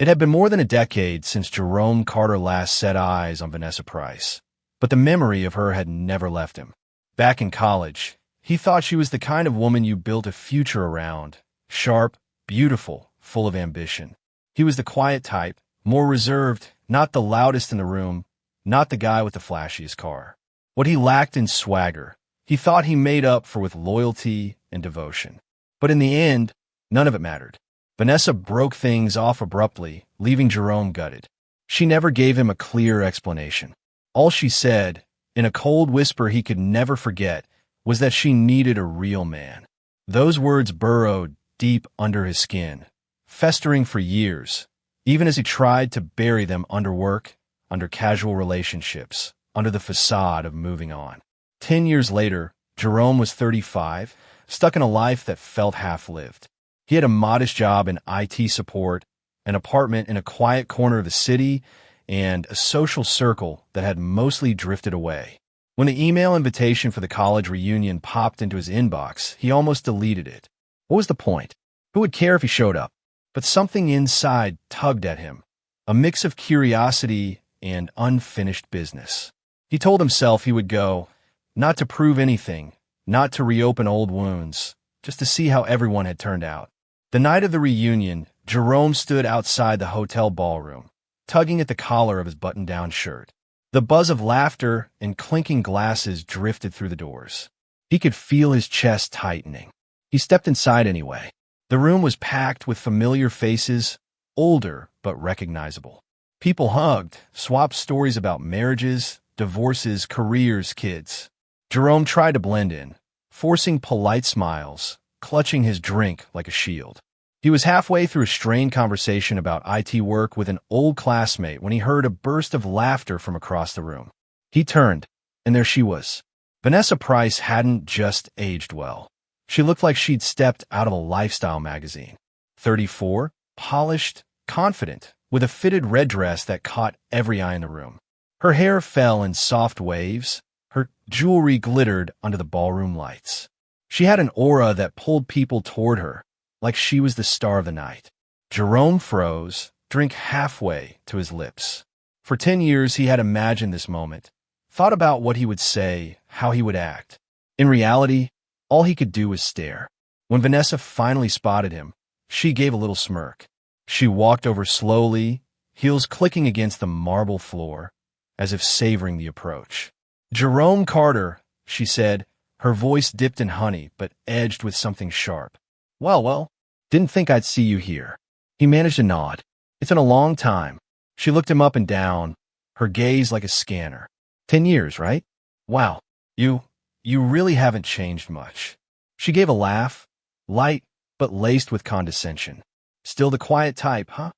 It had been more than a decade since Jerome Carter last set eyes on Vanessa Price, but the memory of her had never left him. Back in college, he thought she was the kind of woman you built a future around, sharp, beautiful, full of ambition. He was the quiet type, more reserved, not the loudest in the room, not the guy with the flashiest car. What he lacked in swagger, he thought he made up for with loyalty and devotion. But in the end, none of it mattered. Vanessa broke things off abruptly, leaving Jerome gutted. She never gave him a clear explanation. All she said, in a cold whisper he could never forget, was that she needed a real man. Those words burrowed deep under his skin, festering for years, even as he tried to bury them under work, under casual relationships, under the facade of moving on. 10 years later, Jerome was 35, stuck in a life that felt half-lived. He had a modest job in IT support, an apartment in a quiet corner of the city, and a social circle that had mostly drifted away. When the email invitation for the college reunion popped into his inbox, he almost deleted it. What was the point? Who would care if he showed up? But something inside tugged at him, a mix of curiosity and unfinished business. He told himself he would go, not to prove anything, not to reopen old wounds, just to see how everyone had turned out. The night of the reunion, Jerome stood outside the hotel ballroom, tugging at the collar of his button-down shirt. The buzz of laughter and clinking glasses drifted through the doors. He could feel his chest tightening. He stepped inside anyway. The room was packed with familiar faces, older but recognizable. People hugged, swapped stories about marriages, divorces, careers, kids. Jerome tried to blend in, forcing polite smiles, clutching his drink like a shield. He was halfway through a strained conversation about IT work with an old classmate when he heard a burst of laughter from across the room. He turned, and there she was. Vanessa Price hadn't just aged well. She looked like she'd stepped out of a lifestyle magazine. 34, polished, confident, with a fitted red dress that caught every eye in the room. Her hair fell in soft waves. Her jewelry glittered under the ballroom lights. She had an aura that pulled people toward her, like she was the star of the night. Jerome froze, drink halfway to his lips. For 10 years he had imagined this moment, thought about what he would say, how he would act. In reality, all he could do was stare. When Vanessa finally spotted him, she gave a little smirk. She walked over slowly, heels clicking against the marble floor, as if savoring the approach. "Jerome Carter," she said, her voice dipped in honey but edged with something sharp. Well, didn't think I'd see you here." He managed a nod. "It's been a long time." She looked him up and down, her gaze like a scanner. 10 years, right? Wow, you really haven't changed much." She gave a laugh, light but laced with condescension. "Still the quiet type, huh?"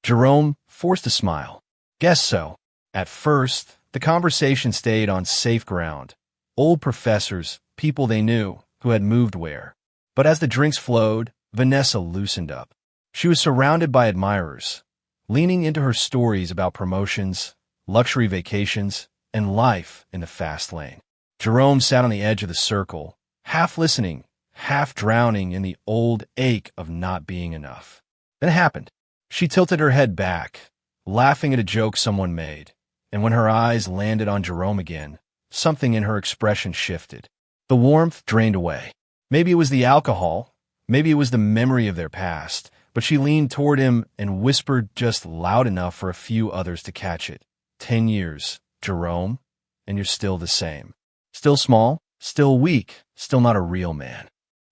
Jerome forced a smile. "Guess so." At first, the conversation stayed on safe ground. Old professors, people they knew, who had moved where. But as the drinks flowed, Vanessa loosened up. She was surrounded by admirers, leaning into her stories about promotions, luxury vacations, and life in the fast lane. Jerome sat on the edge of the circle, half listening, half drowning in the old ache of not being enough. Then it happened. She tilted her head back, laughing at a joke someone made, and when her eyes landed on Jerome again, something in her expression shifted. The warmth drained away. Maybe it was the alcohol, maybe it was the memory of their past, but she leaned toward him and whispered just loud enough for a few others to catch it. 10 years, Jerome, and you're still the same. Still small, still weak, still not a real man.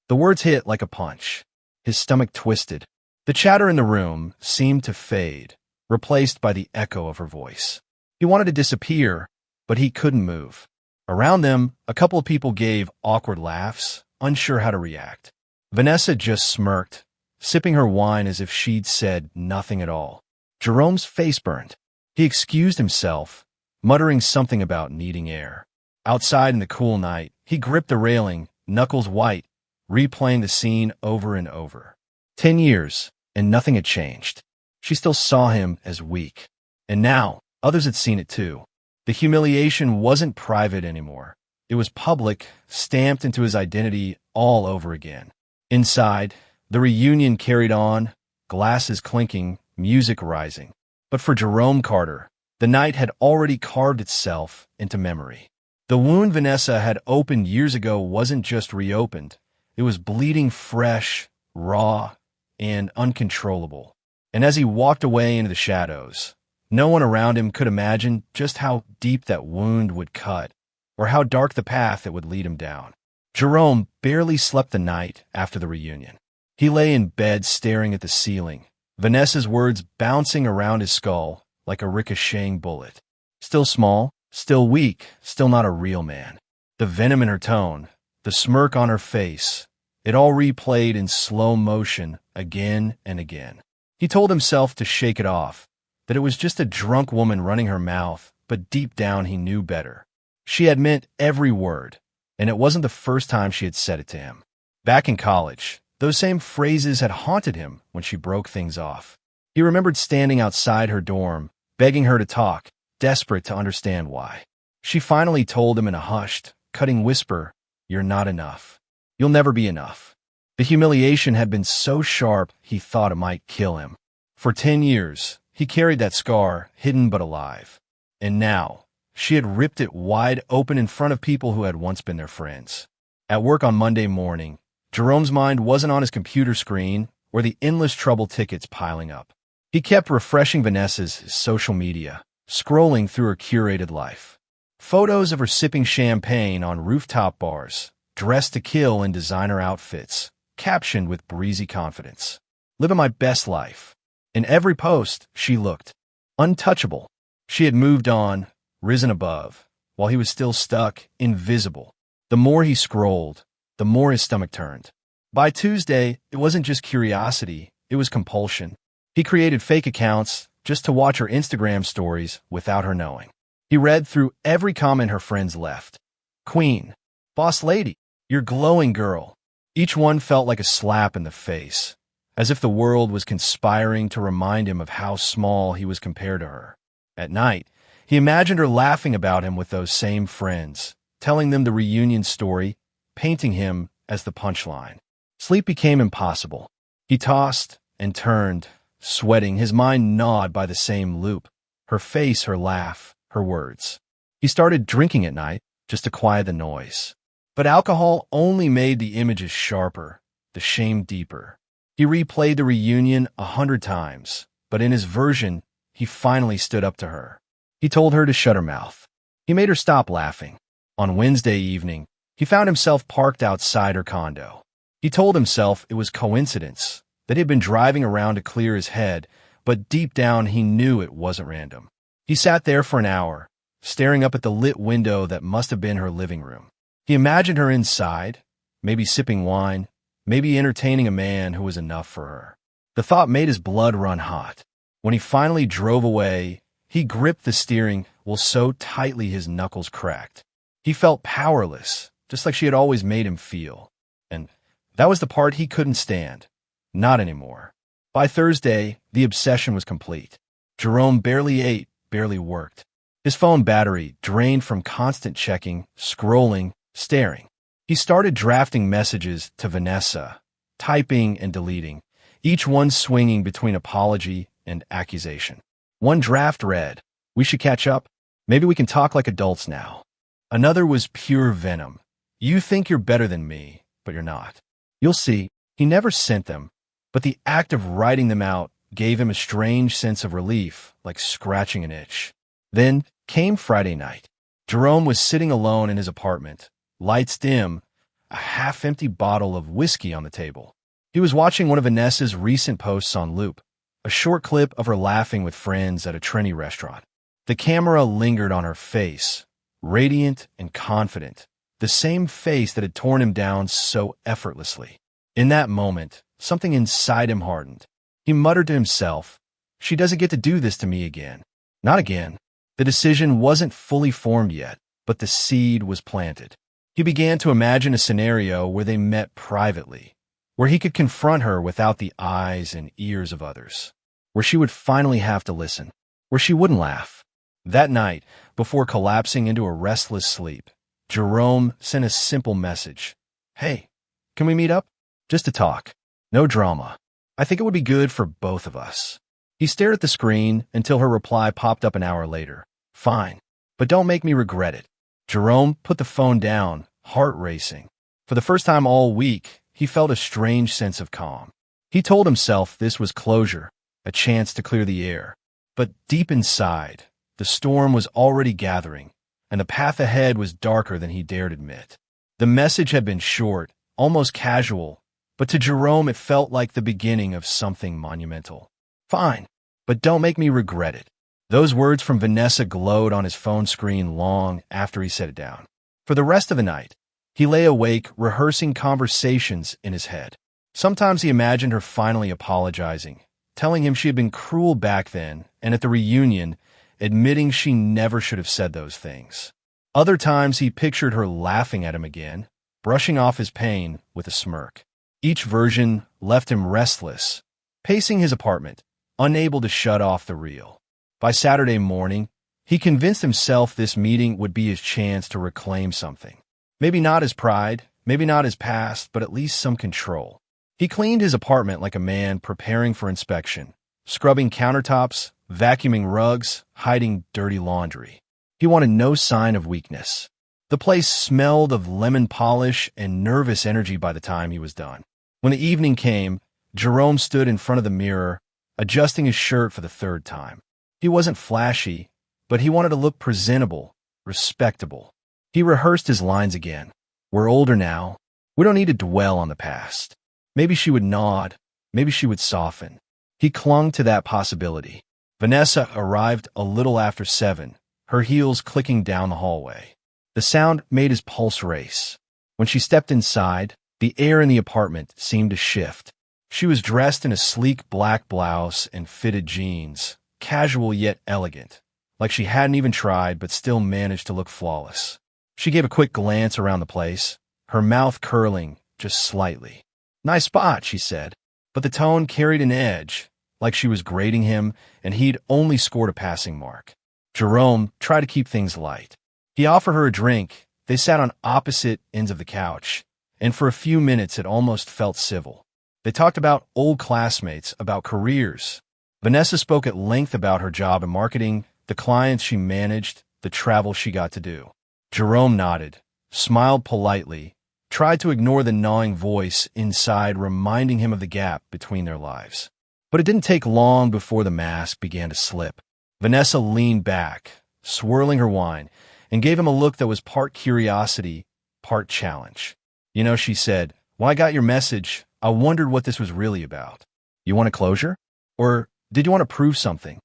The words hit like a punch. His stomach twisted. The chatter in the room seemed to fade, replaced by the echo of her voice. He wanted to disappear, but he couldn't move. Around them, a couple of people gave awkward laughs, unsure how to react. Vanessa just smirked, sipping her wine as if she'd said nothing at all. Jerome's face burned. He excused himself, muttering something about needing air. Outside in the cool night, he gripped the railing, knuckles white, replaying the scene over and over. 10 years, and nothing had changed. She still saw him as weak. And now, others had seen it too. The humiliation wasn't private anymore. It was public, stamped into his identity all over again. Inside, the reunion carried on, glasses clinking, music rising. But for Jerome Carter, the night had already carved itself into memory. The wound Vanessa had opened years ago wasn't just reopened. It was bleeding fresh, raw, and uncontrollable. And as he walked away into the shadows, no one around him could imagine just how deep that wound would cut, or how dark the path it would lead him down. Jerome barely slept the night after the reunion. He lay in bed staring at the ceiling, Vanessa's words bouncing around his skull like a ricocheting bullet. Still small, still weak, still not a real man. The venom in her tone, the smirk on her face, it all replayed in slow motion again and again. He told himself to shake it off, that it was just a drunk woman running her mouth, but deep down he knew better. She had meant every word, and it wasn't the first time she had said it to him. Back in college, those same phrases had haunted him when she broke things off. He remembered standing outside her dorm, begging her to talk, desperate to understand why. She finally told him in a hushed, cutting whisper, "You're not enough. You'll never be enough." The humiliation had been so sharp he thought it might kill him. For 10 years, he carried that scar, hidden but alive. And now, she had ripped it wide open in front of people who had once been their friends. At work on Monday morning, Jerome's mind wasn't on his computer screen or the endless trouble tickets piling up. He kept refreshing Vanessa's social media, scrolling through her curated life. Photos of her sipping champagne on rooftop bars, dressed to kill in designer outfits, captioned with breezy confidence. "Living my best life." In every post, she looked untouchable. She had moved on, risen above, while he was still stuck, invisible. The more he scrolled, the more his stomach turned. By Tuesday, it wasn't just curiosity, it was compulsion. He created fake accounts just to watch her Instagram stories without her knowing. He read through every comment her friends left. "Queen," "Boss lady," "You're glowing, girl." Each one felt like a slap in the face, as if the world was conspiring to remind him of how small he was compared to her. At night, he imagined her laughing about him with those same friends, telling them the reunion story, painting him as the punchline. Sleep became impossible. He tossed and turned, sweating, his mind gnawed by the same loop. Her face, her laugh, her words. He started drinking at night, just to quiet the noise. But alcohol only made the images sharper, the shame deeper. He replayed the reunion 100 times, but in his version, he finally stood up to her. He told her to shut her mouth. He made her stop laughing. On Wednesday evening, he found himself parked outside her condo. He told himself it was coincidence, that he had been driving around to clear his head, but deep down he knew it wasn't random. He sat there for an hour, staring up at the lit window that must have been her living room. He imagined her inside, maybe sipping wine, maybe entertaining a man who was enough for her. The thought made his blood run hot. When he finally drove away, he gripped the steering wheel so tightly his knuckles cracked. He felt powerless, just like she had always made him feel. And that was the part he couldn't stand. Not anymore. By Thursday, the obsession was complete. Jerome barely ate, barely worked. His phone battery drained from constant checking, scrolling, staring. He started drafting messages to Vanessa, typing and deleting, each one swinging between apology and accusation. One draft read, "We should catch up. Maybe we can talk like adults now." Another was pure venom. "You think you're better than me, but you're not. You'll see." He never sent them, but the act of writing them out gave him a strange sense of relief, like scratching an itch. Then came Friday night. Jerome was sitting alone in his apartment, lights dim, a half-empty bottle of whiskey on the table. He was watching one of Vanessa's recent posts on loop, a short clip of her laughing with friends at a trendy restaurant. The camera lingered on her face, radiant and confident, the same face that had torn him down so effortlessly. In that moment, something inside him hardened. He muttered to himself, "She doesn't get to do this to me again. Not again." The decision wasn't fully formed yet, but the seed was planted. He began to imagine a scenario where they met privately, where he could confront her without the eyes and ears of others, where she would finally have to listen, where she wouldn't laugh. That night, before collapsing into a restless sleep, Jerome sent a simple message. "Hey, can we meet up? Just to talk. No drama. I think it would be good for both of us." He stared at the screen until her reply popped up an hour later. Fine, but don't make me regret it. Jerome put the phone down, heart racing. For the first time all week, he felt a strange sense of calm. He told himself this was closure, a chance to clear the air. But deep inside, the storm was already gathering, and the path ahead was darker than he dared admit. The message had been short, almost casual, but to Jerome it felt like the beginning of something monumental. Fine, but don't make me regret it. Those words from Vanessa glowed on his phone screen long after he set it down. For the rest of the night, he lay awake rehearsing conversations in his head. Sometimes he imagined her finally apologizing, telling him she had been cruel back then, and at the reunion, admitting she never should have said those things. Other times he pictured her laughing at him again, brushing off his pain with a smirk. Each version left him restless, pacing his apartment, unable to shut off the reel. By Saturday morning, he convinced himself this meeting would be his chance to reclaim something. Maybe not his pride, maybe not his past, but at least some control. He cleaned his apartment like a man preparing for inspection, scrubbing countertops, vacuuming rugs, hiding dirty laundry. He wanted no sign of weakness. The place smelled of lemon polish and nervous energy by the time he was done. When the evening came, Jerome stood in front of the mirror, adjusting his shirt for the third time. He wasn't flashy, but he wanted to look presentable, respectable. He rehearsed his lines again. We're older now. We don't need to dwell on the past. Maybe she would nod. Maybe she would soften. He clung to that possibility. Vanessa arrived a little after 7, her heels clicking down the hallway. The sound made his pulse race. When she stepped inside, the air in the apartment seemed to shift. She was dressed in a sleek black blouse and fitted jeans, casual yet elegant, like she hadn't even tried but still managed to look flawless. She gave a quick glance around the place, her mouth curling just slightly. Nice spot, she said, but the tone carried an edge, like she was grading him and he'd only scored a passing mark. Jerome tried to keep things light. He offered her a drink. They sat on opposite ends of the couch, and for a few minutes it almost felt civil. They talked about old classmates, about careers. Vanessa spoke at length about her job in marketing, the clients she managed, the travel she got to do. Jerome nodded, smiled politely, tried to ignore the gnawing voice inside reminding him of the gap between their lives. But it didn't take long before the mask began to slip. Vanessa leaned back, swirling her wine, and gave him a look that was part curiosity, part challenge. You know, she said, when I got your message, I wondered what this was really about. You want a closure? Or did you want to prove something?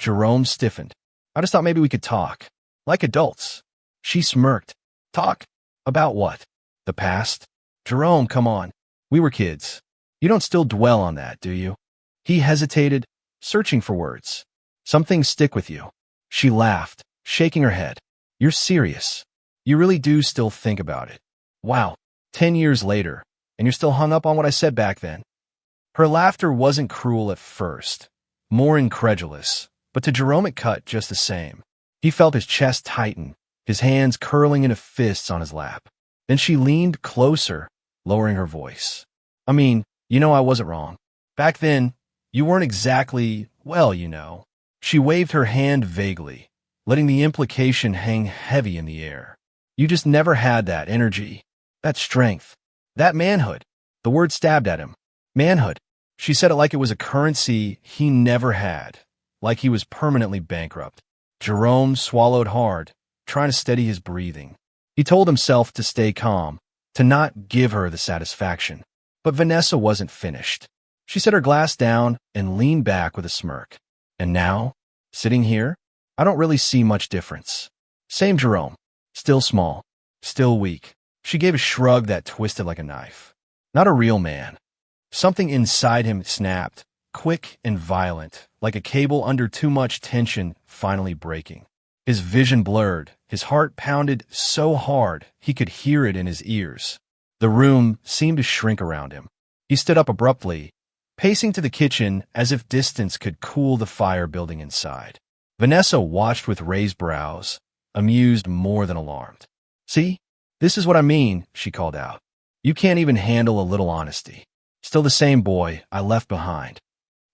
Jerome stiffened. I just thought maybe we could talk. Like adults. She smirked. Talk? About what? The past? Jerome, come on. We were kids. You don't still dwell on that, do you? He hesitated, searching for words. Some things stick with you. She laughed, shaking her head. You're serious. You really do still think about it. Wow, 10 years later, and you're still hung up on what I said back then. Her laughter wasn't cruel at first, more incredulous, but to Jerome it cut just the same. He felt his chest tighten, his hands curling into fists on his lap. Then she leaned closer, lowering her voice. I mean, you know I wasn't wrong. Back then, you weren't exactly, well, you know. She waved her hand vaguely, letting the implication hang heavy in the air. You just never had that energy, that strength, that manhood. The word stabbed at him. Manhood. She said it like it was a currency he never had, like he was permanently bankrupt. Jerome swallowed hard, trying to steady his breathing. He told himself to stay calm, to not give her the satisfaction. But Vanessa wasn't finished. She set her glass down and leaned back with a smirk. And now, sitting here, I don't really see much difference. Same Jerome. Still small. Still weak. She gave a shrug that twisted like a knife. Not a real man. Something inside him snapped, quick and violent, like a cable under too much tension finally breaking. His vision blurred, his heart pounded so hard he could hear it in his ears. The room seemed to shrink around him. He stood up abruptly, pacing to the kitchen as if distance could cool the fire building inside. Vanessa watched with raised brows, amused more than alarmed. See? This is what I mean, she called out. You can't even handle a little honesty. Still the same boy I left behind.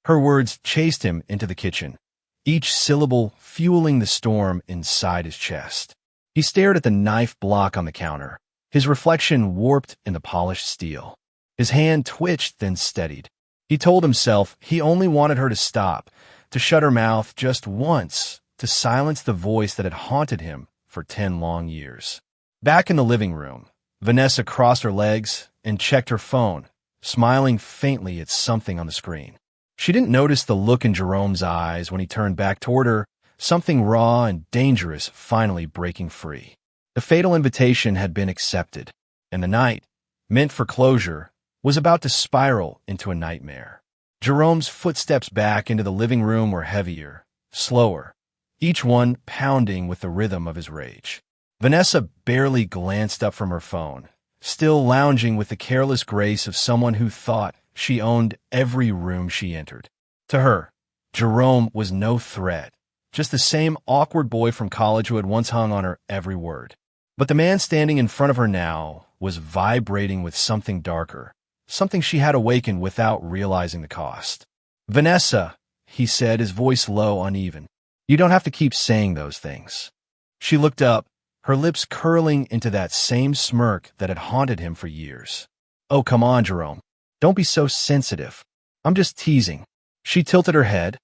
Her words chased him into the kitchen, each syllable fueling the storm inside his chest. He stared at the knife block on the counter, his reflection warped in the polished steel. His hand twitched, then steadied. He told himself he only wanted her to stop, to shut her mouth just once, to silence the voice that had haunted him for 10 long years. Back in the living room, Vanessa crossed her legs and checked her phone, smiling faintly at something on the screen. She didn't notice the look in Jerome's eyes when he turned back toward her, something raw and dangerous finally breaking free. The fatal invitation had been accepted, and the night, meant for closure, was about to spiral into a nightmare. Jerome's footsteps back into the living room were heavier, slower, each one pounding with the rhythm of his rage. Vanessa barely glanced up from her phone, still lounging with the careless grace of someone who thought she owned every room she entered. To her, Jerome was no threat, just the same awkward boy from college who had once hung on her every word. But the man standing in front of her now was vibrating with something darker, something she had awakened without realizing the cost. "Vanessa," he said, his voice low, uneven. "You don't have to keep saying those things." She looked up, her lips curling into that same smirk that had haunted him for years. "Oh, come on, Jerome. Don't be so sensitive. I'm just teasing." She tilted her head,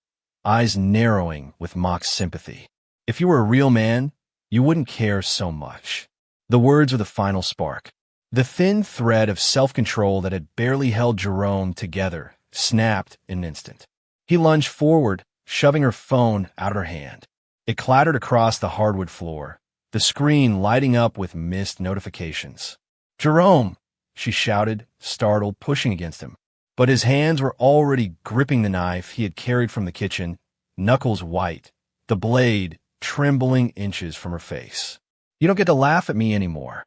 eyes narrowing with mock sympathy. "If you were a real man, you wouldn't care so much." The words were the final spark. The thin thread of self-control that had barely held Jerome together snapped in an instant. He lunged forward, shoving her phone out of her hand. It clattered across the hardwood floor, the screen lighting up with missed notifications. "Jerome!" she shouted, startled, pushing against him. But his hands were already gripping the knife he had carried from the kitchen, knuckles white, the blade trembling inches from her face. "You don't get to laugh at me anymore."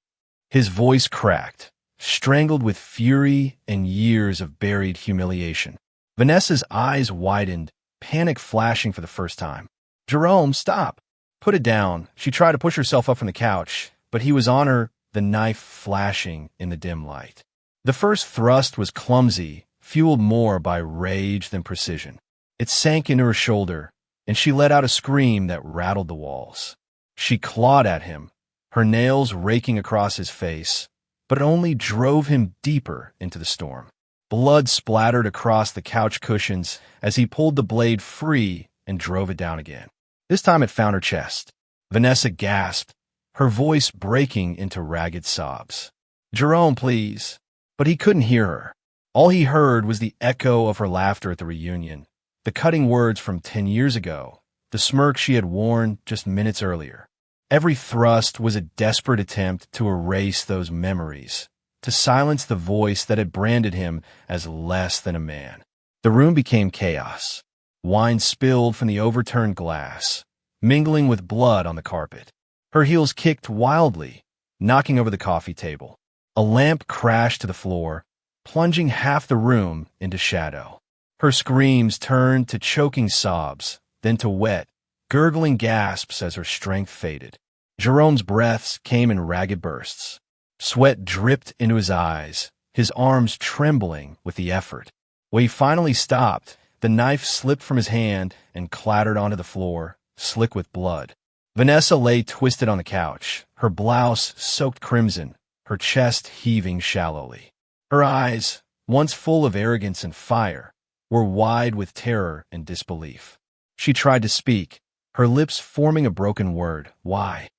His voice cracked, strangled with fury and years of buried humiliation. Vanessa's eyes widened, panic flashing for the first time. "Jerome, stop!" "Put it down." She tried to push herself up from the couch, but he was on her, the knife flashing in the dim light. The first thrust was clumsy, fueled more by rage than precision. It sank into her shoulder, and she let out a scream that rattled the walls. She clawed at him, her nails raking across his face, but it only drove him deeper into the storm. Blood splattered across the couch cushions as he pulled the blade free and drove it down again. This time it found her chest. Vanessa gasped, her voice breaking into ragged sobs. "Jerome, please." But he couldn't hear her. All he heard was the echo of her laughter at the reunion, the cutting words from 10 years ago, the smirk she had worn just minutes earlier. Every thrust was a desperate attempt to erase those memories, to silence the voice that had branded him as less than a man. The room became chaos. Wine spilled from the overturned glass, mingling with blood on the carpet. Her heels kicked wildly, knocking over the coffee table. A lamp crashed to the floor, plunging half the room into shadow. Her screams turned to choking sobs, then to wet, gurgling gasps as her strength faded. Jerome's breaths came in ragged bursts. Sweat dripped into his eyes, his arms trembling with the effort. When he finally stopped, the knife slipped from his hand and clattered onto the floor, slick with blood. Vanessa lay twisted on the couch, her blouse soaked crimson, her chest heaving shallowly. Her eyes, once full of arrogance and fire, were wide with terror and disbelief. She tried to speak, her lips forming a broken word, "Why?"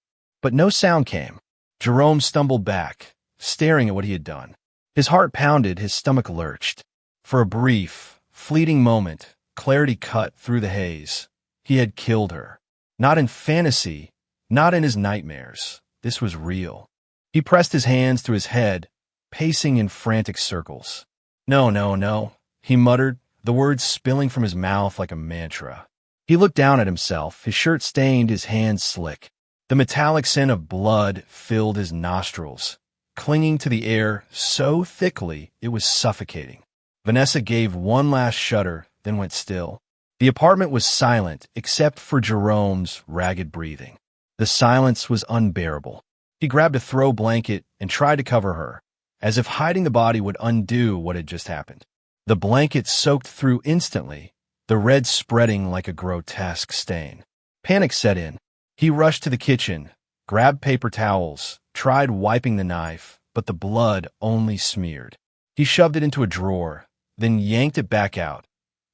But no sound came. Jerome stumbled back, staring at what he had done. His heart pounded, his stomach lurched. For a brief, fleeting moment, clarity cut through the haze. He had killed her. Not in fantasy, not in his nightmares. This was real. He pressed his hands to his head, pacing in frantic circles. "No, no, no," he muttered, the words spilling from his mouth like a mantra. He looked down at himself, his shirt stained, his hands slick. The metallic scent of blood filled his nostrils, clinging to the air so thickly it was suffocating. Vanessa gave one last shudder, then went still. The apartment was silent except for Jerome's ragged breathing. The silence was unbearable. He grabbed a throw blanket and tried to cover her, as if hiding the body would undo what had just happened. The blanket soaked through instantly, the red spreading like a grotesque stain. Panic set in. He rushed to the kitchen, grabbed paper towels, tried wiping the knife, but the blood only smeared. He shoved it into a drawer, then yanked it back out,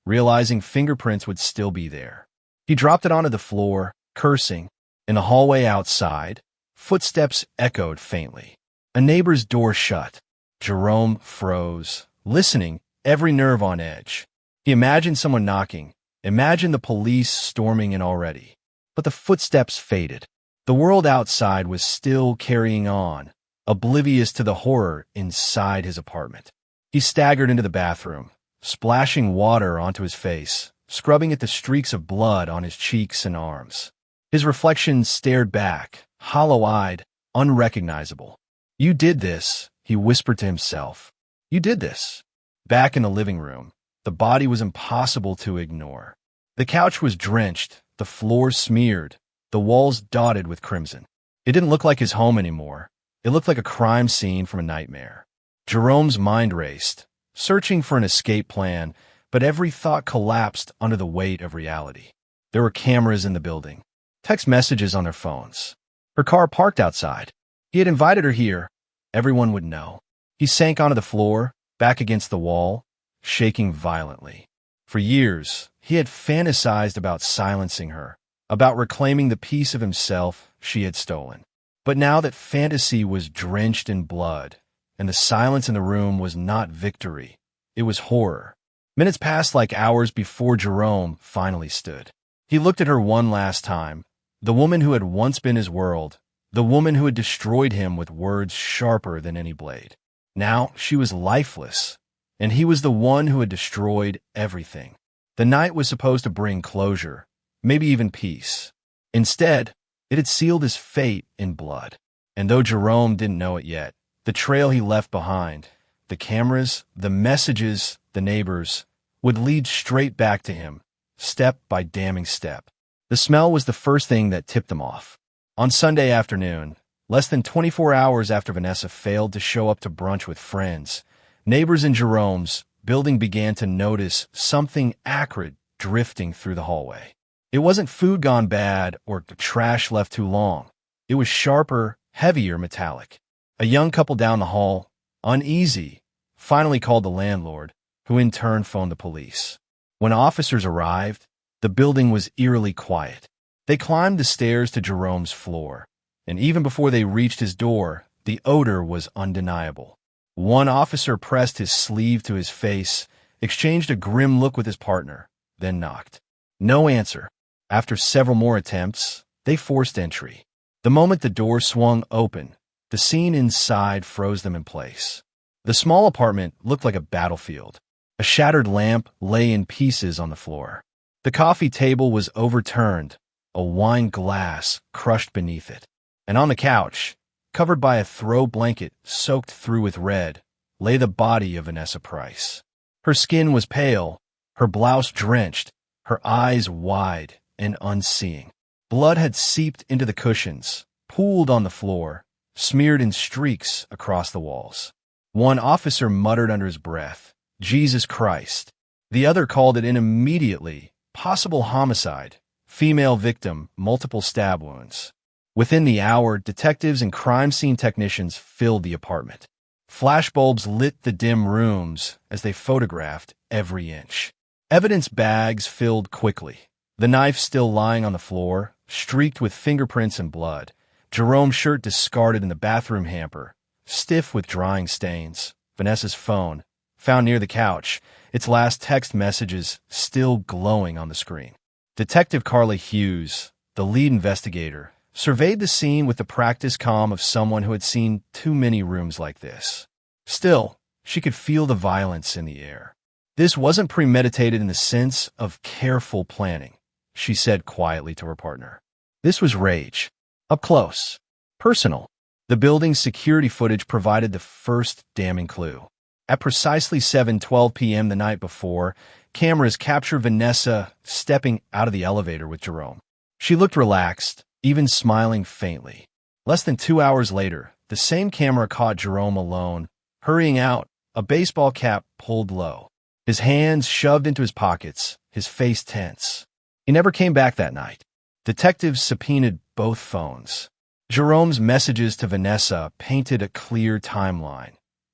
realizing fingerprints would still be there. He dropped it onto the floor, cursing. In the hallway outside, footsteps echoed faintly. A neighbor's door shut. Jerome froze, listening, every nerve on edge. He imagined someone knocking, imagined the police storming in already. But the footsteps faded. The world outside was still carrying on, oblivious to the horror inside his apartment. He staggered into the bathroom, splashing water onto his face, scrubbing at the streaks of blood on his cheeks and arms. His reflection stared back, hollow-eyed, unrecognizable. "You did this," he whispered to himself. "You did this." Back in the living room, the body was impossible to ignore. The couch was drenched, the floor smeared, the walls dotted with crimson. It didn't look like his home anymore. It looked like a crime scene from a nightmare. Jerome's mind raced, searching for an escape plan, but every thought collapsed under the weight of reality. There were cameras in the building, text messages on their phones. Her car parked outside. He had invited her here. Everyone would know. He sank onto the floor, back against the wall, shaking violently. For years, he had fantasized about silencing her, about reclaiming the piece of himself she had stolen. But now that fantasy was drenched in blood, and the silence in the room was not victory, it was horror. Minutes passed like hours before Jerome finally stood. He looked at her one last time, the woman who had once been his world, the woman who had destroyed him with words sharper than any blade. Now she was lifeless, and he was the one who had destroyed everything. The night was supposed to bring closure, maybe even peace. Instead, it had sealed his fate in blood. And though Jerome didn't know it yet, the trail he left behind, the cameras, the messages, the neighbors, would lead straight back to him, step by damning step. The smell was the first thing that tipped him off. On Sunday afternoon, less than 24 hours after Vanessa failed to show up to brunch with friends, neighbors in Jerome's building began to notice something acrid drifting through the hallway. It wasn't food gone bad or trash left too long. It was sharper, heavier metallic. A young couple down the hall, uneasy, finally called the landlord, who in turn phoned the police. When officers arrived, the building was eerily quiet. They climbed the stairs to Jerome's floor, and even before they reached his door, the odor was undeniable. One officer pressed his sleeve to his face, exchanged a grim look with his partner, then knocked. No answer. After several more attempts, they forced entry. The moment the door swung open, the scene inside froze them in place. The small apartment looked like a battlefield. A shattered lamp lay in pieces on the floor. The coffee table was overturned, a wine glass crushed beneath it. And on the couch, covered by a throw blanket soaked through with red, lay the body of Vanessa Price. Her skin was pale, her blouse drenched, her eyes wide and unseeing. Blood had seeped into the cushions, pooled on the floor, smeared in streaks across the walls. One officer muttered under his breath, "Jesus Christ." The other called it in immediately, possible homicide, female victim, multiple stab wounds. Within the hour, detectives and crime scene technicians filled the apartment. Flashbulbs lit the dim rooms as they photographed every inch. Evidence bags filled quickly. The knife still lying on the floor, streaked with fingerprints and blood. Jerome's shirt discarded in the bathroom hamper, stiff with drying stains. Vanessa's phone, found near the couch, its last text messages still glowing on the screen. Detective Carla Hughes, the lead investigator, surveyed the scene with the practiced calm of someone who had seen too many rooms like this. Still, she could feel the violence in the air. This wasn't premeditated in the sense of careful planning, she said quietly to her partner. This was rage. Up close. Personal. The building's security footage provided the first damning clue. At precisely 7:12 p.m. the night before, cameras captured Vanessa stepping out of the elevator with Jerome. She looked relaxed, even smiling faintly. Less than 2 hours later, the same camera caught Jerome alone, hurrying out, a baseball cap pulled low. his hands shoved into his pockets, his face tense. He never came back that night. Detectives subpoenaed both phones. Jerome's messages to Vanessa painted a clear timeline.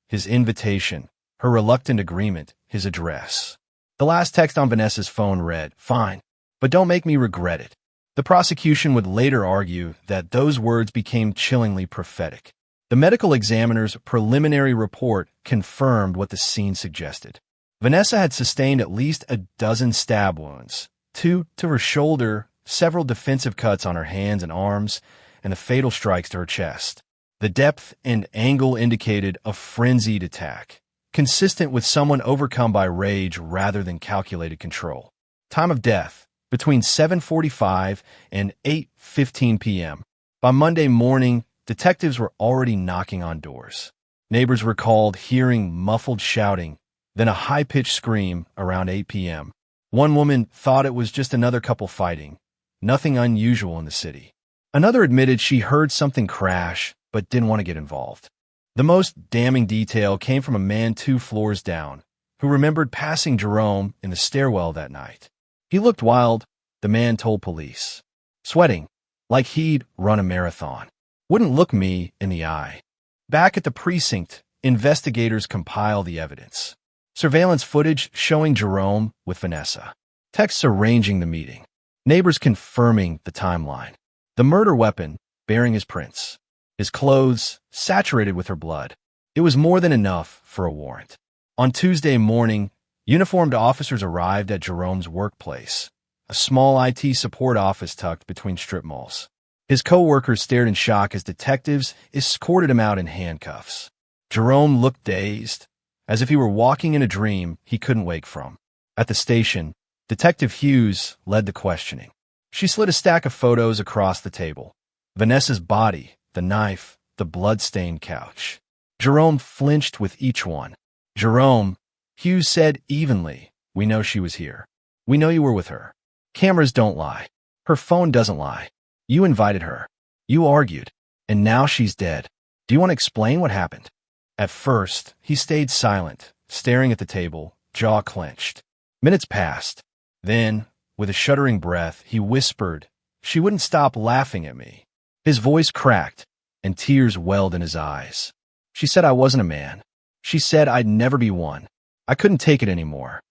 His invitation, her reluctant agreement, his address. The last text on Vanessa's phone read, "Fine, but don't make me regret it." The prosecution would later argue that those words became chillingly prophetic. The medical examiner's preliminary report confirmed what the scene suggested. Vanessa had sustained at least a dozen stab wounds, 2 to her shoulder, several defensive cuts on her hands and arms, and the fatal strikes to her chest. The depth and angle indicated a frenzied attack, consistent with someone overcome by rage rather than calculated control. Time of death, between 7:45 and 8:15 p.m. By Monday morning, detectives were already knocking on doors. Neighbors recalled hearing muffled shouting, then a high-pitched scream around 8 p.m. One woman thought it was just another couple fighting, nothing unusual in the city. Another admitted she heard something crash but didn't want to get involved. The most damning detail came from a man 2 floors down, who remembered passing Jerome in the stairwell that night. He looked wild, the man told police. Sweating, like he'd run a marathon. Wouldn't look me in the eye. Back at the precinct, investigators compile the evidence. Surveillance footage showing Jerome with Vanessa. Texts arranging the meeting. Neighbors confirming the timeline. The murder weapon bearing his prints. His clothes saturated with her blood. It was more than enough for a warrant. On Tuesday morning, uniformed officers arrived at Jerome's workplace, a small IT support office tucked between strip malls. His co-workers stared in shock as detectives escorted him out in handcuffs. Jerome looked dazed, as if he were walking in a dream he couldn't wake from. At the station, Detective Hughes led the questioning. She slid a stack of photos across the table. Vanessa's body, the knife, the blood-stained couch. Jerome flinched with each one. Jerome, Hughes said evenly, "We know she was here. We know you were with her. Cameras don't lie. Her phone doesn't lie. You invited her. You argued. And now she's dead. Do you want to explain what happened?" At first, he stayed silent, staring at the table, jaw clenched. Minutes passed. Then, with a shuddering breath, he whispered, "She wouldn't stop laughing at me." His voice cracked, and tears welled in his eyes. "She said I wasn't a man. She said I'd never be one. I couldn't take it anymore."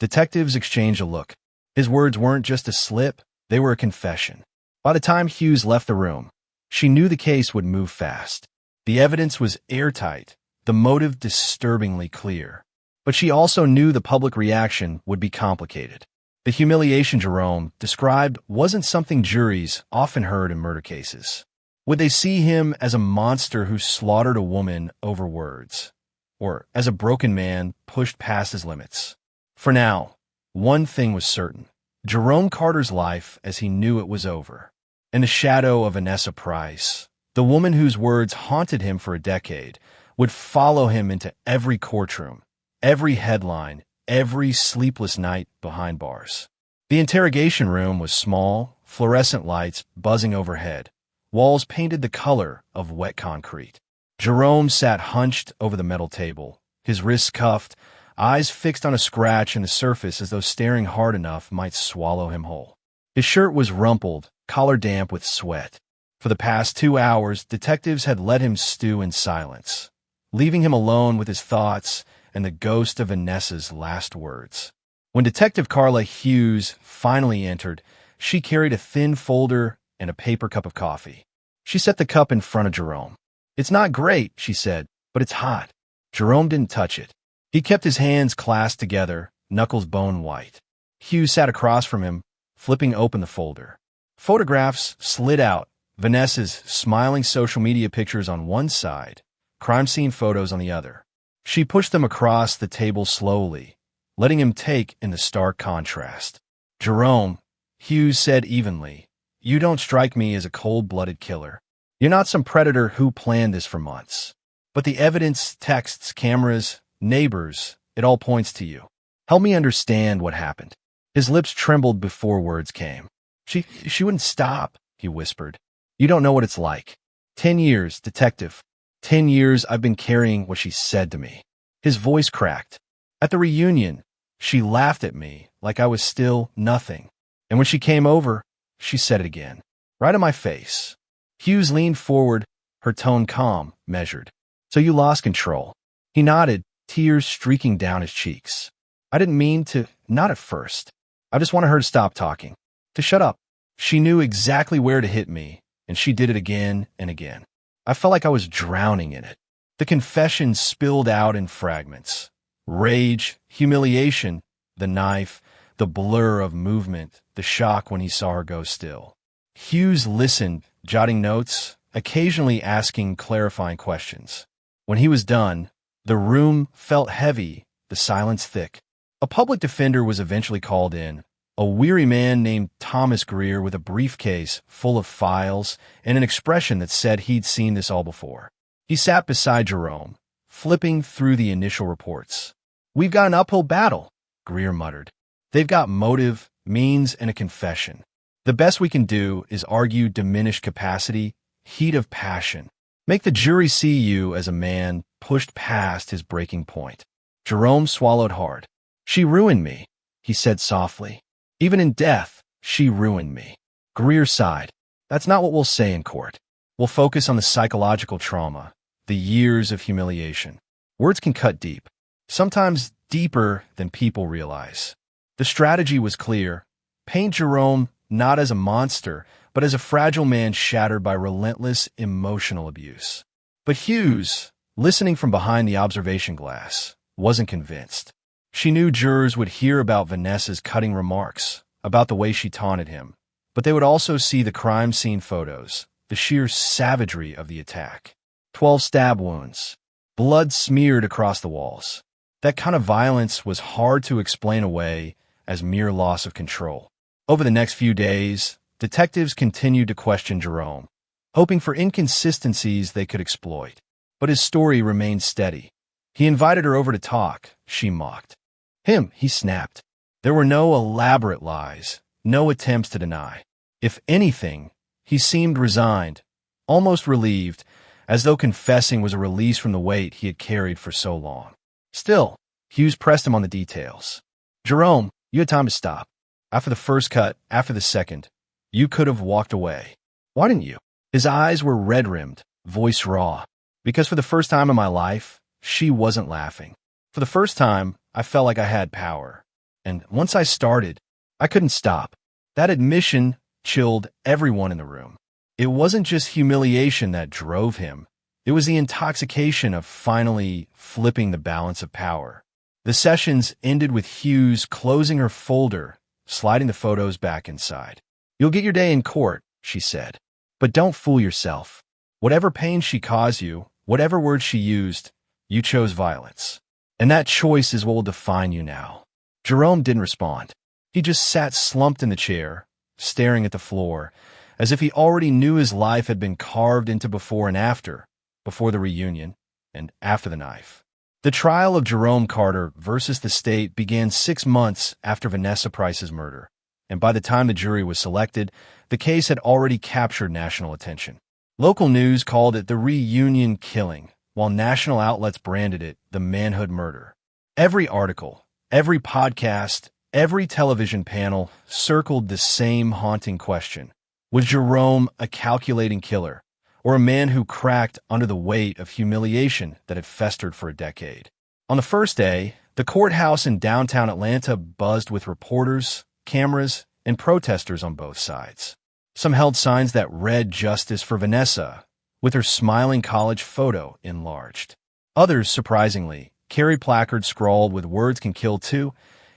Detectives exchanged a look. His words weren't just a slip, they were a confession. By the time Hughes left the room, she knew the case would move fast. The evidence was airtight, the motive disturbingly clear. But she also knew the public reaction would be complicated. The humiliation Jerome described wasn't something juries often heard in murder cases. Would they see him as a monster who slaughtered a woman over words? Or as a broken man pushed past his limits? For now, one thing was certain. Jerome Carter's life as he knew it was over. In the shadow of Vanessa Price, the woman whose words haunted him for a decade, would follow him into every courtroom, every headline, every sleepless night behind bars. The interrogation room was small, fluorescent lights buzzing overhead, walls painted the color of wet concrete. Jerome sat hunched over the metal table, his wrists cuffed, eyes fixed on a scratch in the surface as though staring hard enough might swallow him whole. His shirt was rumpled, collar damp with sweat. For the past 2 hours, detectives had let him stew in silence, leaving him alone with his thoughts and the ghost of Vanessa's last words. When Detective Carla Hughes finally entered, she carried a thin folder and a paper cup of coffee. She set the cup in front of Jerome. "It's not great," she said, "but it's hot." Jerome didn't touch it. He kept his hands clasped together, knuckles bone white. Hughes sat across from him, flipping open the folder. Photographs slid out, Vanessa's smiling social media pictures on one side, crime scene photos on the other. She pushed them across the table slowly, letting him take in the stark contrast. "Jerome," Hughes said evenly, "you don't strike me as a cold-blooded killer. You're not some predator who planned this for months. But the evidence, texts, cameras, neighbors, it all points to you. Help me understand what happened." His lips trembled before words came. She wouldn't stop," he whispered. "You don't know what it's like. 10 years, detective. 10 years I've been carrying what she said to me." His voice cracked. At the reunion, She laughed at me like I was still nothing. And when she came over, she said it again, right in my face. Hughes leaned forward, her tone calm, measured. So you lost control. He nodded, tears streaking down his cheeks. I didn't mean to, not at first. I just wanted her to stop talking, to shut up. She knew exactly where to hit me, and she did it again and again. I felt like I was drowning in it. The confession spilled out in fragments. Rage, humiliation, the knife, the blur of movement, the shock when he saw her go still. Hughes listened, jotting notes, occasionally asking clarifying questions. When he was done, the room felt heavy, the silence thick. A public defender was eventually called in, a weary man named Thomas Greer with a briefcase full of files and an expression that said he'd seen this all before. He sat beside Jerome, flipping through the initial reports. "We've got an uphill battle," Greer muttered. "They've got motive, means, and a confession. The best we can do is argue diminished capacity, heat of passion. Make the jury see you as a man pushed past his breaking point." Jerome swallowed hard. "She ruined me," he said softly. "Even in death, she ruined me." Greer sighed. "That's not what we'll say in court. We'll focus on the psychological trauma, the years of humiliation. Words can cut deep, sometimes deeper than people realize." The strategy was clear. Paint Jerome not as a monster, but as a fragile man shattered by relentless emotional abuse. But Hughes, listening from behind the observation glass, wasn't convinced. She knew jurors would hear about Vanessa's cutting remarks, about the way she taunted him, but they would also see the crime scene photos, the sheer savagery of the attack. 12 stab wounds, blood smeared across the walls. That kind of violence was hard to explain away as mere loss of control. Over the next few days, detectives continued to question Jerome, hoping for inconsistencies they could exploit. But his story remained steady. He invited her over to talk, she mocked. Him, he snapped. There were no elaborate lies, no attempts to deny. If anything, he seemed resigned, almost relieved, as though confessing was a release from the weight he had carried for so long. Still, Hughes pressed him on the details. "Jerome, you had time to stop. After the first cut, after the second, you could have walked away. Why didn't you?" His eyes were red-rimmed, voice raw. "Because for the first time in my life, she wasn't laughing. For the first time, I felt like I had power. And once I started, I couldn't stop." That admission chilled everyone in the room. It wasn't just humiliation that drove him. It was the intoxication of finally flipping the balance of power. The sessions ended with Hughes closing her folder, sliding the photos back inside. "You'll get your day in court," she said. "But don't fool yourself. Whatever pain she caused you, whatever words she used, you chose violence. And that choice is what will define you now." Jerome didn't respond. He just sat slumped in the chair, staring at the floor, as if he already knew his life had been carved into before and after, before the reunion, and after the knife. The trial of Jerome Carter versus the state began 6 months after Vanessa Price's murder, and by the time the jury was selected, the case had already captured national attention. Local news called it the reunion killing, while national outlets branded it the Manhood murder. Every article, every podcast, every television panel circled the same haunting question. Was Jerome a calculating killer, or a man who cracked under the weight of humiliation that had festered for a decade? On the first day, the courthouse in downtown Atlanta buzzed with reporters, cameras, and protesters on both sides. Some held signs that read "Justice for Vanessa," with her smiling college photo enlarged. Others, surprisingly, carried placards scrawled with "Words can kill too,"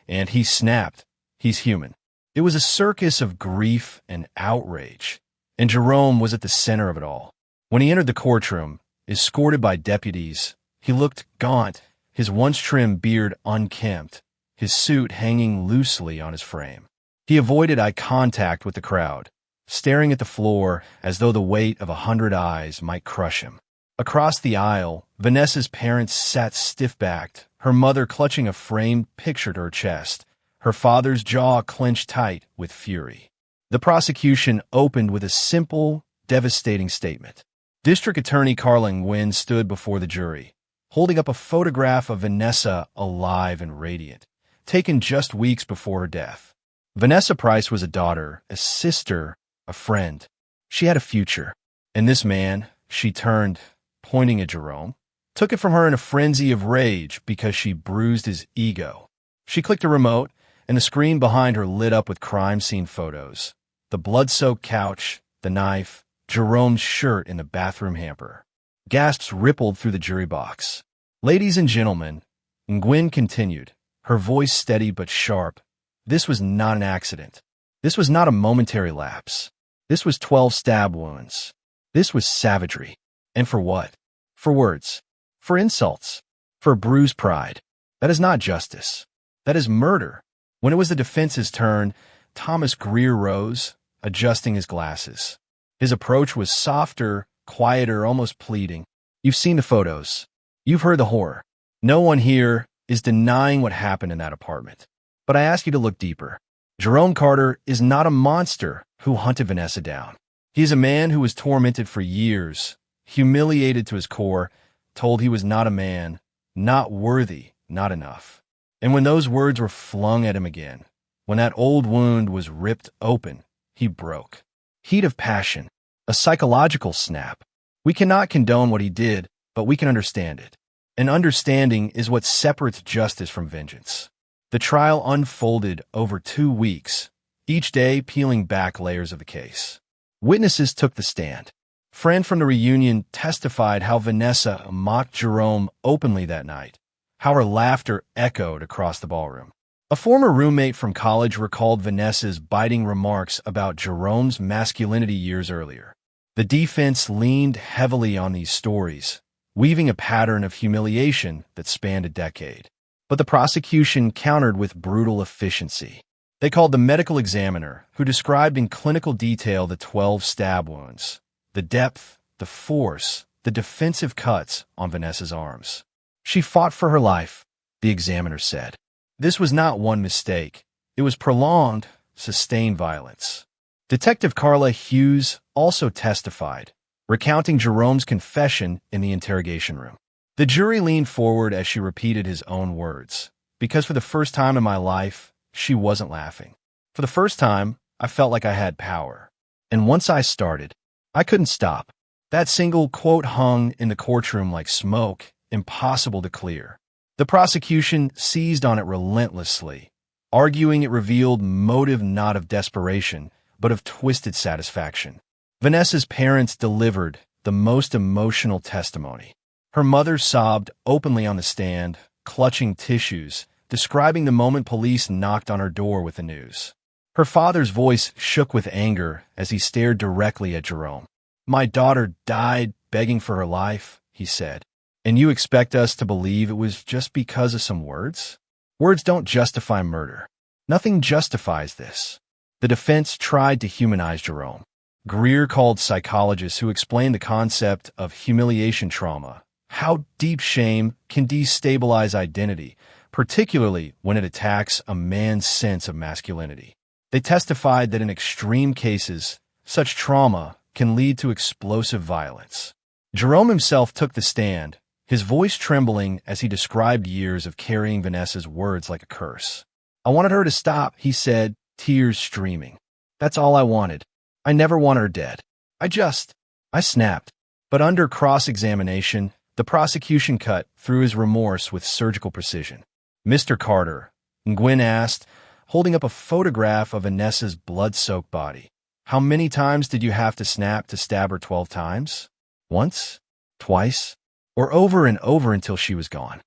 and "He snapped. He's human." It was a circus of grief and outrage, and Jerome was at the center of it all. When he entered the courtroom, escorted by deputies, he looked gaunt, his once-trim beard unkempt, his suit hanging loosely on his frame. He avoided eye contact with the crowd, staring at the floor as though the weight of 100 eyes might crush him. Across the aisle, Vanessa's parents sat stiff-backed, her mother clutching a framed picture to her chest, her father's jaw clenched tight with fury. The prosecution opened with a simple, devastating statement. District Attorney Carlin Nguyen stood before the jury, holding up a photograph of Vanessa alive and radiant, taken just weeks before her death. Vanessa Price was a daughter, a sister, a friend. She had a future. And this man, she turned, pointing at Jerome, took it from her in a frenzy of rage because she bruised his ego. She clicked a remote, and the screen behind her lit up with crime scene photos. The blood-soaked couch, the knife, Jerome's shirt in the bathroom hamper. Gasps rippled through the jury box. "Ladies and gentlemen," Nguyen continued, her voice steady but sharp, "this was not an accident. This was not a momentary lapse. This was 12 stab wounds. This was savagery. And for what? For words. For insults. For bruised pride. That is not justice. That is murder." When it was the defense's turn, Thomas Greer rose, adjusting his glasses. His approach was softer, quieter, almost pleading. "You've seen the photos. You've heard the horror. No one here is denying what happened in that apartment. But I ask you to look deeper. Jerome Carter is not a monster who hunted Vanessa down. He is a man who was tormented for years, humiliated to his core, told he was not a man, not worthy, not enough. And when those words were flung at him again, when that old wound was ripped open, he broke. Heat of passion, a psychological snap. We cannot condone what he did, but we can understand it. And understanding is what separates justice from vengeance." The trial unfolded over 2 weeks, each day peeling back layers of the case. Witnesses took the stand. Friend from the reunion testified how Vanessa mocked Jerome openly that night, how her laughter echoed across the ballroom. A former roommate from college recalled Vanessa's biting remarks about Jerome's masculinity years earlier. The defense leaned heavily on these stories, weaving a pattern of humiliation that spanned a decade. But the prosecution countered with brutal efficiency. They called the medical examiner, who described in clinical detail the 12 stab wounds, the depth, the force, the defensive cuts on Vanessa's arms. "She fought for her life," the examiner said. This was not one mistake. It was prolonged, sustained violence. Detective Carla Hughes also testified, recounting Jerome's confession in the interrogation room. The jury leaned forward as she repeated his own words. "Because for the first time in my life, she wasn't laughing. For the first time, I felt like I had power. And once I started, I couldn't stop." That single quote hung in the courtroom like smoke, impossible to clear. The prosecution seized on it relentlessly, arguing it revealed motive not of desperation, but of twisted satisfaction. Vanessa's parents delivered the most emotional testimony. Her mother sobbed openly on the stand, clutching tissues, describing the moment police knocked on her door with the news. Her father's voice shook with anger as he stared directly at Jerome. "My daughter died begging for her life," he said. "And you expect us to believe it was just because of some words? Words don't justify murder. Nothing justifies this." The defense tried to humanize Jerome. Greer called psychologists who explained the concept of humiliation trauma, how deep shame can destabilize identity, particularly when it attacks a man's sense of masculinity. They testified that in extreme cases, such trauma can lead to explosive violence. Jerome himself took the stand, his voice trembling as he described years of carrying Vanessa's words like a curse. "I wanted her to stop," he said, tears streaming. "That's all I wanted. I never wanted her dead. I snapped." But under cross-examination, the prosecution cut through his remorse with surgical precision. "Mr. Carter," Nguyen asked, holding up a photograph of Vanessa's blood-soaked body, "how many times did you have to snap to stab her 12 times? Once? Twice? Or over and over until she was gone?"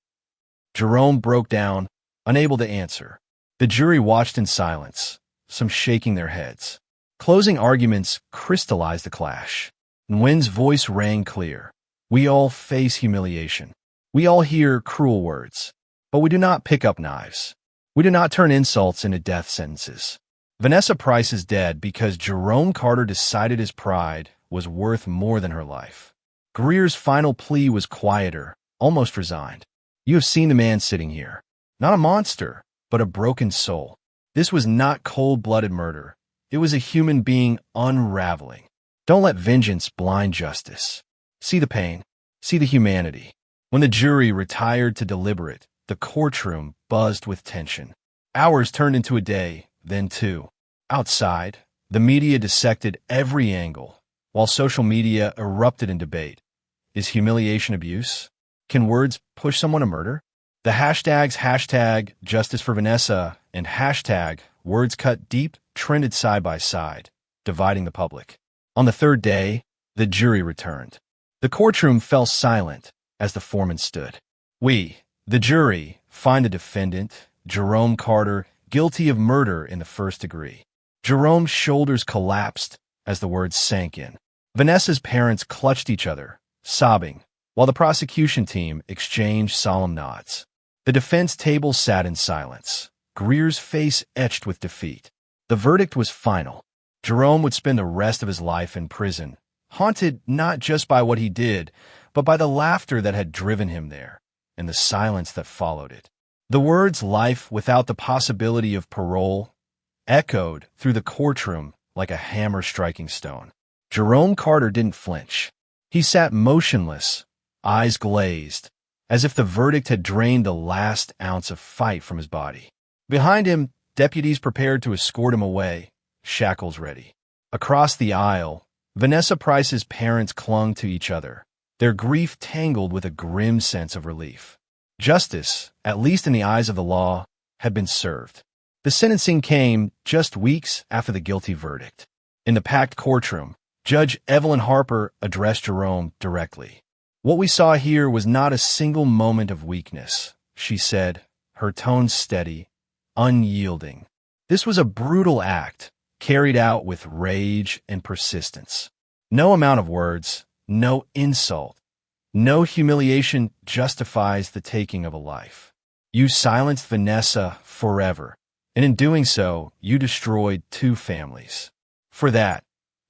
Jerome broke down, unable to answer. The jury watched in silence, some shaking their heads. Closing arguments crystallized the clash. Nguyen's voice rang clear. "We all face humiliation. We all hear cruel words. But we do not pick up knives. We do not turn insults into death sentences. Vanessa Price is dead because Jerome Carter decided his pride was worth more than her life." Greer's final plea was quieter, almost resigned. "You have seen the man sitting here. Not a monster, but a broken soul. This was not cold-blooded murder. It was a human being unraveling. Don't let vengeance blind justice. See the pain. See the humanity." When the jury retired to deliberate, the courtroom buzzed with tension. Hours turned into a day, then two. Outside, the media dissected every angle, while social media erupted in debate. Is humiliation abuse? Can words push someone to murder? The hashtags #Justice for Vanessa and #Words Cut Deep trended side by side, dividing the public. On the third day, the jury returned. The courtroom fell silent as the foreman stood. We, the jury, find the defendant, Jerome Carter, guilty of murder in the first degree. Jerome's shoulders collapsed as the words sank in. Vanessa's parents clutched each other, sobbing, while the prosecution team exchanged solemn nods. The defense table sat in silence, Greer's face etched with defeat. The verdict was final. Jerome would spend the rest of his life in prison, haunted not just by what he did, but by the laughter that had driven him there, and the silence that followed it. The words "life without the possibility of parole" echoed through the courtroom like a hammer striking stone. Jerome Carter didn't flinch. He sat motionless, eyes glazed, as if the verdict had drained the last ounce of fight from his body. Behind him, deputies prepared to escort him away, shackles ready. Across the aisle, Vanessa Price's parents clung to each other, their grief tangled with a grim sense of relief. Justice, at least in the eyes of the law, had been served. The sentencing came just weeks after the guilty verdict. In the packed courtroom, Judge Evelyn Harper addressed Jerome directly. "What we saw here was not a single moment of weakness," she said, her tone steady, unyielding. "This was a brutal act, carried out with rage and persistence. No amount of words, no insult, no humiliation justifies the taking of a life. You silenced Vanessa forever, and in doing so, you destroyed two families. For that,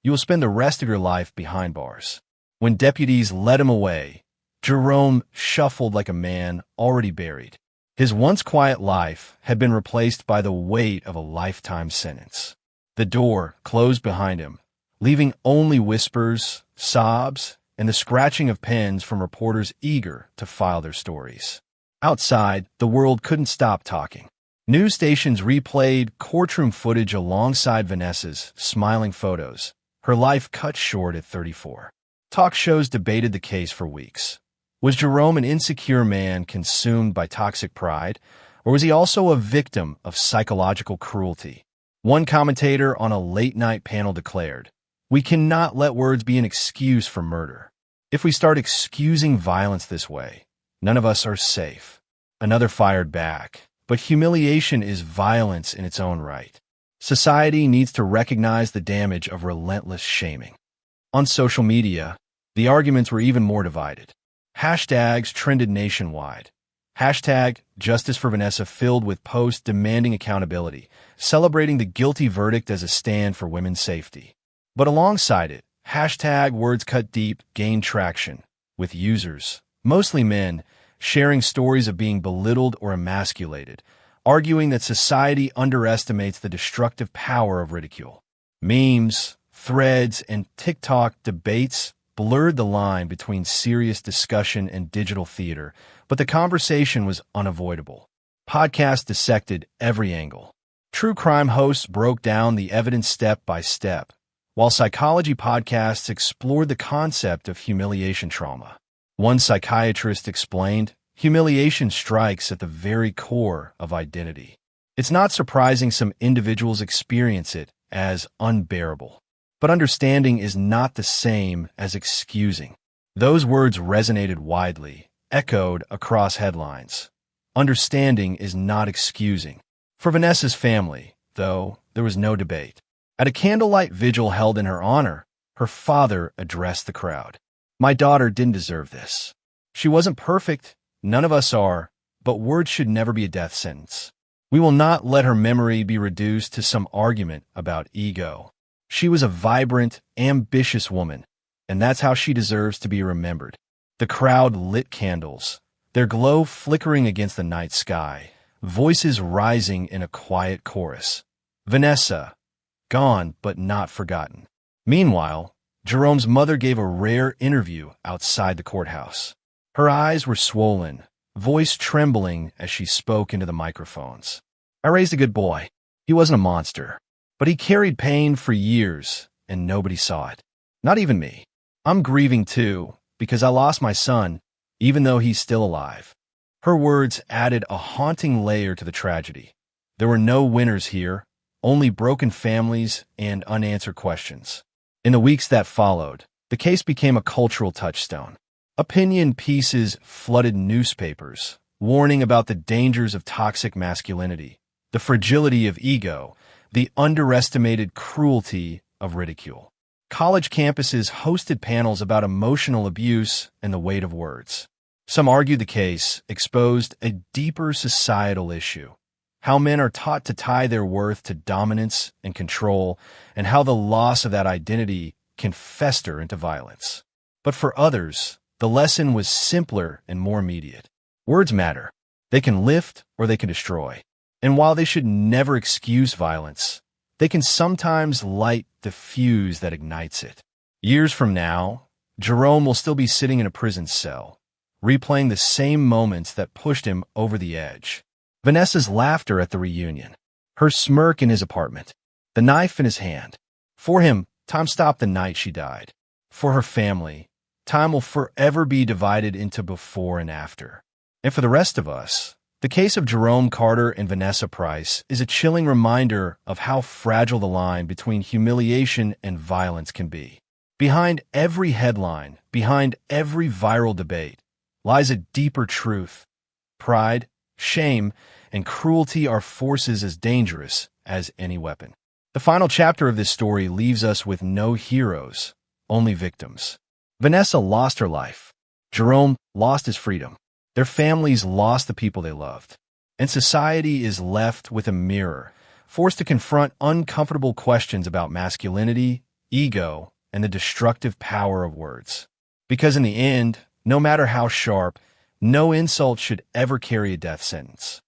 you will spend the rest of your life behind bars." When deputies led him away, Jerome shuffled like a man already buried. His once quiet life had been replaced by the weight of a lifetime sentence. The door closed behind him, leaving only whispers, sobs, and the scratching of pens from reporters eager to file their stories. Outside, the world couldn't stop talking. News stations replayed courtroom footage alongside Vanessa's smiling photos, her life cut short at 34. Talk shows debated the case for weeks. Was Jerome an insecure man consumed by toxic pride, or was he also a victim of psychological cruelty? One commentator on a late-night panel declared, "We cannot let words be an excuse for murder. If we start excusing violence this way, none of us are safe." Another fired back, "But humiliation is violence in its own right. Society needs to recognize the damage of relentless shaming." On social media, the arguments were even more divided. Hashtags trended nationwide. #Justice for Vanessa filled with posts demanding accountability, celebrating the guilty verdict as a stand for women's safety. But alongside it, #Words Cut Deep gained traction, with users, mostly men, sharing stories of being belittled or emasculated, arguing that society underestimates the destructive power of ridicule. Memes, threads, and TikTok debates blurred the line between serious discussion and digital theater, but the conversation was unavoidable. Podcasts dissected every angle. True crime hosts broke down the evidence step by step, while psychology podcasts explored the concept of humiliation trauma. One psychiatrist explained, "Humiliation strikes at the very core of identity. It's not surprising some individuals experience it as unbearable. But understanding is not the same as excusing." Those words resonated widely, echoed across headlines. Understanding is not excusing. For Vanessa's family, though, there was no debate. At a candlelight vigil held in her honor, her father addressed the crowd. "My daughter didn't deserve this. She wasn't perfect, none of us are, but words should never be a death sentence. We will not let her memory be reduced to some argument about ego. She was a vibrant, ambitious woman, and that's how she deserves to be remembered." The crowd lit candles, their glow flickering against the night sky, voices rising in a quiet chorus. Vanessa, gone but not forgotten. Meanwhile, Jerome's mother gave a rare interview outside the courthouse. Her eyes were swollen, voice trembling as she spoke into the microphones. I raised a good boy. He wasn't a monster. But he carried pain for years, and nobody saw it. Not even me. I'm grieving too, because I lost my son, even though he's still alive. Her words added a haunting layer to the tragedy. There were no winners here, only broken families and unanswered questions. In the weeks that followed, the case became a cultural touchstone. Opinion pieces flooded newspapers, warning about the dangers of toxic masculinity, the fragility of ego, the underestimated cruelty of ridicule. College campuses hosted panels about emotional abuse and the weight of words. Some argued the case exposed a deeper societal issue, how men are taught to tie their worth to dominance and control, and how the loss of that identity can fester into violence. But for others, the lesson was simpler and more immediate. Words matter. They can lift or they can destroy. And while they should never excuse violence, they can sometimes light the fuse that ignites it. Years from now, Jerome will still be sitting in a prison cell, replaying the same moments that pushed him over the edge. Vanessa's laughter at the reunion, her smirk in his apartment, the knife in his hand. For him, time stopped the night she died. For her family, time will forever be divided into before and after. And for the rest of us, the case of Jerome Carter and Vanessa Price is a chilling reminder of how fragile the line between humiliation and violence can be. Behind every headline, behind every viral debate, lies a deeper truth. Pride, shame, and cruelty are forces as dangerous as any weapon. The final chapter of this story leaves us with no heroes, only victims. Vanessa lost her life. Jerome lost his freedom. Their families lost the people they loved. And society is left with a mirror, forced to confront uncomfortable questions about masculinity, ego, and the destructive power of words. Because in the end, no matter how sharp, no insult should ever carry a death sentence.